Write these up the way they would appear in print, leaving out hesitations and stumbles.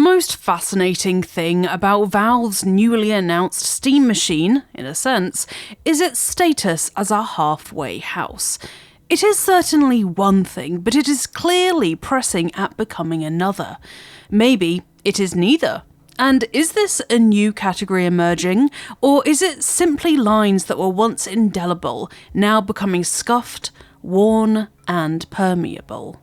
most fascinating thing about Valve's newly announced Steam machine, in a sense, is its status as a halfway house. It is certainly one thing, but it is clearly pressing at becoming another. Maybe it is neither. And is this a new category emerging, or is it simply lines that were once indelible, now becoming scuffed, worn, and permeable?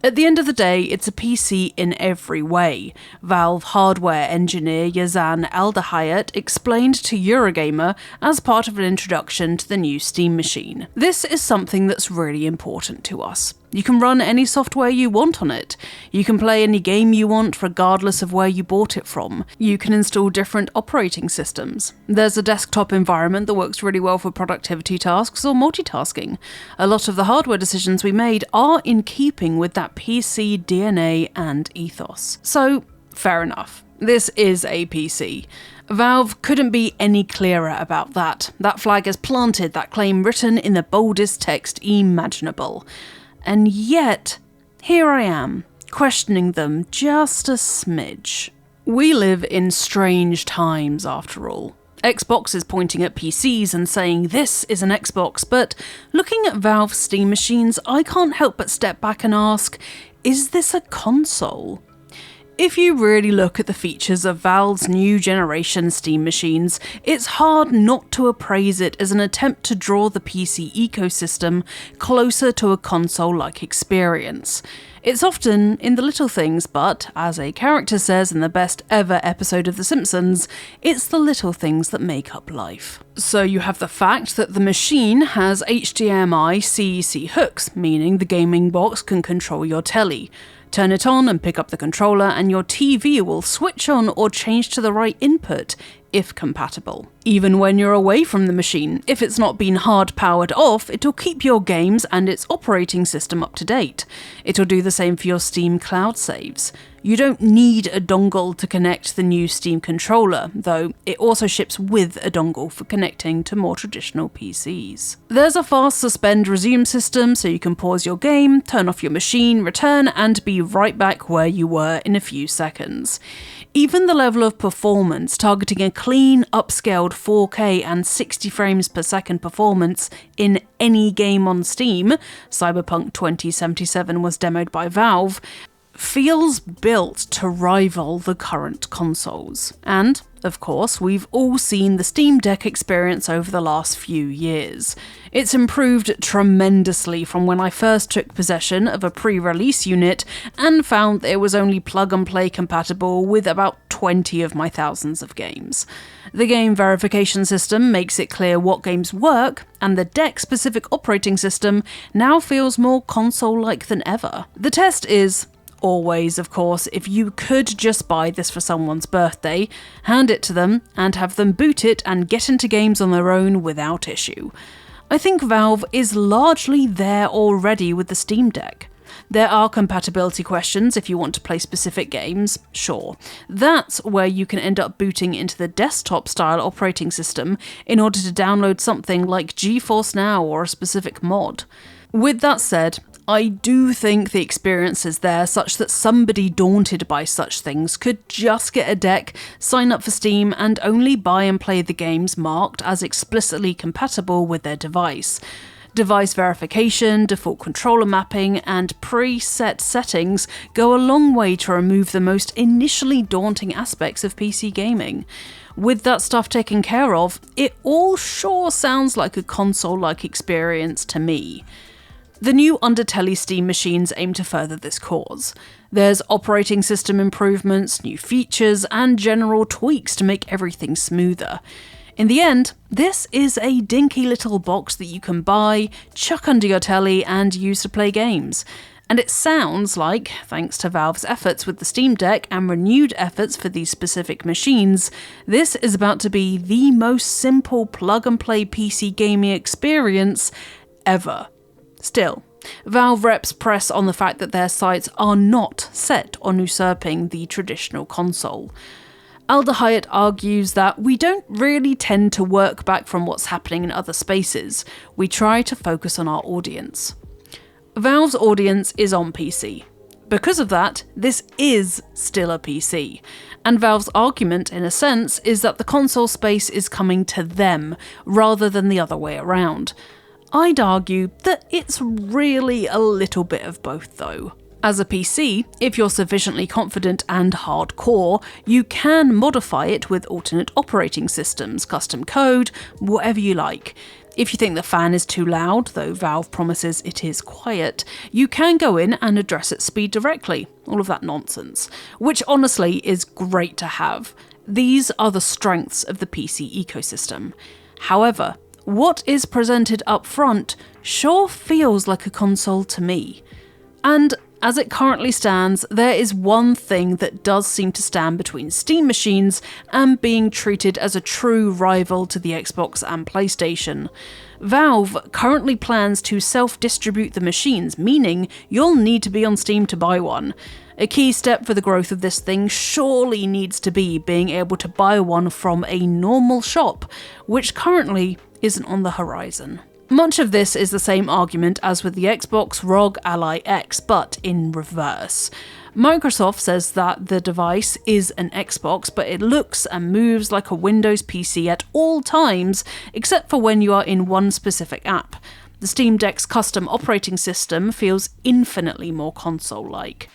At the end of the day, it's a PC in every way. Valve hardware engineer Yazan Aldahayat explained to Eurogamer as part of an introduction to the new Steam machine. This is something that's really important to us. You can run any software you want on it. You can play any game you want regardless of where you bought it from. You can install different operating systems. There's a desktop environment that works really well for productivity tasks or multitasking. A lot of the hardware decisions we made are in keeping with that PC DNA and ethos. So, fair enough. This is a PC. Valve couldn't be any clearer about that. That flag is planted, that claim written in the boldest text imaginable. And yet, here I am, questioning them just a smidge. We live in strange times, after all. Xbox is pointing at PCs and saying this is an Xbox, but looking at Valve's Steam machines, I can't help but step back and ask, is this a console? If you really look at the features of Valve's new generation Steam machines, it's hard not to appraise it as an attempt to draw the PC ecosystem closer to a console-like experience. It's often in the little things, but, as a character says in the best ever episode of The Simpsons, it's the little things that make up life. So you have the fact that the machine has HDMI CEC hooks, meaning the gaming box can control your telly. Turn it on and pick up the controller and your TV will switch on or change to the right input, if compatible. Even when you're away from the machine, if it's not been hard powered off, it'll keep your games and its operating system up to date. It'll do the same for your Steam cloud saves. You don't need a dongle to connect the new Steam controller, though it also ships with a dongle for connecting to more traditional PCs. There's a fast suspend resume system, so you can pause your game, turn off your machine, return, and be right back where you were in a few seconds. Even the level of performance, targeting a clean, upscaled 4K and 60 frames per second performance in any game on Steam, Cyberpunk 2077 was demoed by Valve, feels built to rival the current consoles. And, of course, we've all seen the Steam Deck experience over the last few years. It's improved tremendously from when I first took possession of a pre-release unit and found that it was only plug-and-play compatible with about 20 of my thousands of games. The game verification system makes it clear what games work, and the deck-specific operating system now feels more console-like than ever. The test is, always, of course, if you could just buy this for someone's birthday, hand it to them, and have them boot it and get into games on their own without issue. I think Valve is largely there already with the Steam Deck. There are compatibility questions if you want to play specific games, sure. That's where you can end up booting into the desktop-style operating system in order to download something like GeForce Now or a specific mod. With that said, I do think the experience is there such that somebody daunted by such things could just get a deck, sign up for Steam, and only buy and play the games marked as explicitly compatible with their device. Device verification, default controller mapping, and preset settings go a long way to remove the most initially daunting aspects of PC gaming. With that stuff taken care of, it all sure sounds like a console-like experience to me. The new Undertelly Steam machines aim to further this cause. There's operating system improvements, new features, and general tweaks to make everything smoother. In the end, this is a dinky little box that you can buy, chuck under your telly, and use to play games. And it sounds like, thanks to Valve's efforts with the Steam Deck and renewed efforts for these specific machines, this is about to be the most simple plug-and-play PC gaming experience ever. Still, Valve reps press on the fact that their sights are not set on usurping the traditional console. Aldahayat argues that we don't really tend to work back from what's happening in other spaces. We try to focus on our audience. Valve's audience is on PC. Because of that, this is still a PC, and Valve's argument, in a sense, is that the console space is coming to them, rather than the other way around. I'd argue that it's really a little bit of both though. As a PC, if you're sufficiently confident and hardcore, you can modify it with alternate operating systems, custom code, whatever you like. If you think the fan is too loud, though Valve promises it is quiet, you can go in and address its speed directly. All of that nonsense. Which honestly is great to have. These are the strengths of the PC ecosystem. However, what is presented up front sure feels like a console to me. And as it currently stands, there is one thing that does seem to stand between Steam machines and being treated as a true rival to the Xbox and PlayStation. Valve currently plans to self-distribute the machines, meaning you'll need to be on Steam to buy one. A key step for the growth of this thing surely needs to be being able to buy one from a normal shop, which currently isn't on the horizon. Much of this is the same argument as with the Xbox ROG Ally X, but in reverse. Microsoft says that the device is an Xbox, but it looks and moves like a Windows PC at all times, except for when you are in one specific app. The Steam Deck's custom operating system feels infinitely more console-like.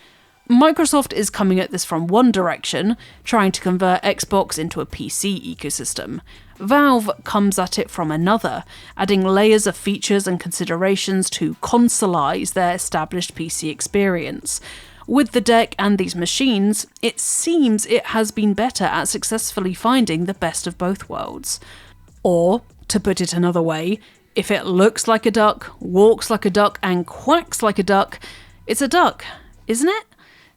Microsoft is coming at this from one direction, trying to convert Xbox into a PC ecosystem. Valve comes at it from another, adding layers of features and considerations to consolize their established PC experience. With the deck and these machines, it seems it has been better at successfully finding the best of both worlds. Or, to put it another way, if it looks like a duck, walks like a duck, and quacks like a duck, it's a duck, isn't it?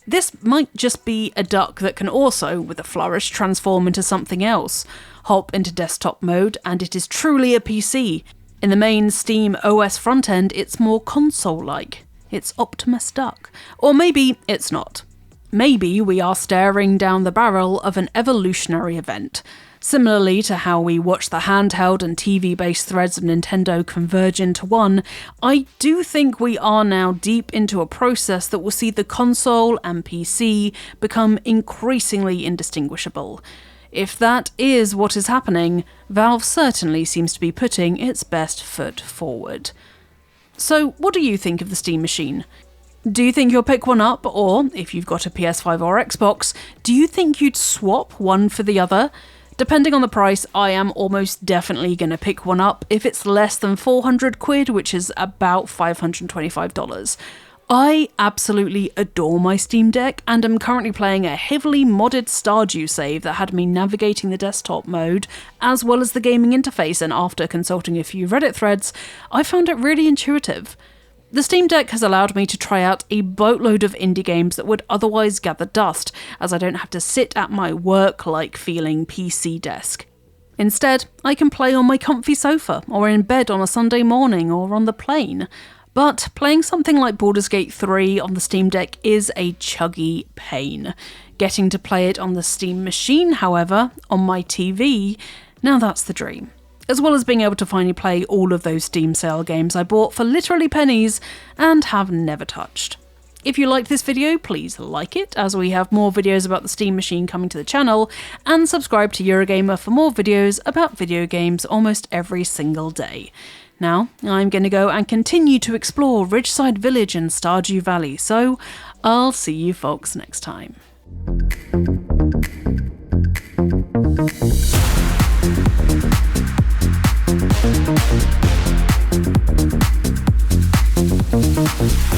This might just be a duck that can also, with a flourish, transform into something else. Hop into desktop mode, and it is truly a PC. In the main Steam OS frontend, it's more console-like. It's Optimus Duck. Or maybe it's not. Maybe we are staring down the barrel of an evolutionary event. Similarly to how we watch the handheld and TV-based threads of Nintendo converge into one, I do think we are now deep into a process that will see the console and PC become increasingly indistinguishable. If that is what is happening, Valve certainly seems to be putting its best foot forward. So, what do you think of the Steam machine? Do you think you'll pick one up, or, if you've got a PS5 or Xbox, do you think you'd swap one for the other? Depending on the price, I am almost definitely going to pick one up if it's less than 400 quid, which is about $525. I absolutely adore my Steam Deck, and am currently playing a heavily modded Stardew save that had me navigating the desktop mode, as well as the gaming interface, and after consulting a few Reddit threads, I found it really intuitive. The Steam Deck has allowed me to try out a boatload of indie games that would otherwise gather dust, as I don't have to sit at my work-like feeling PC desk. Instead, I can play on my comfy sofa, or in bed on a Sunday morning, or on the plane. But playing something like Baldur's Gate 3 on the Steam Deck is a chuggy pain. Getting to play it on the Steam machine, however, on my TV, now that's the dream. As well as being able to finally play all of those Steam sale games I bought for literally pennies and have never touched. If you liked this video, please like it, as we have more videos about the Steam machine coming to the channel, and subscribe to Eurogamer for more videos about video games almost every single day. Now, I'm going to go and continue to explore Ridgeside Village and Stardew Valley, so I'll see you folks next time. Thank you.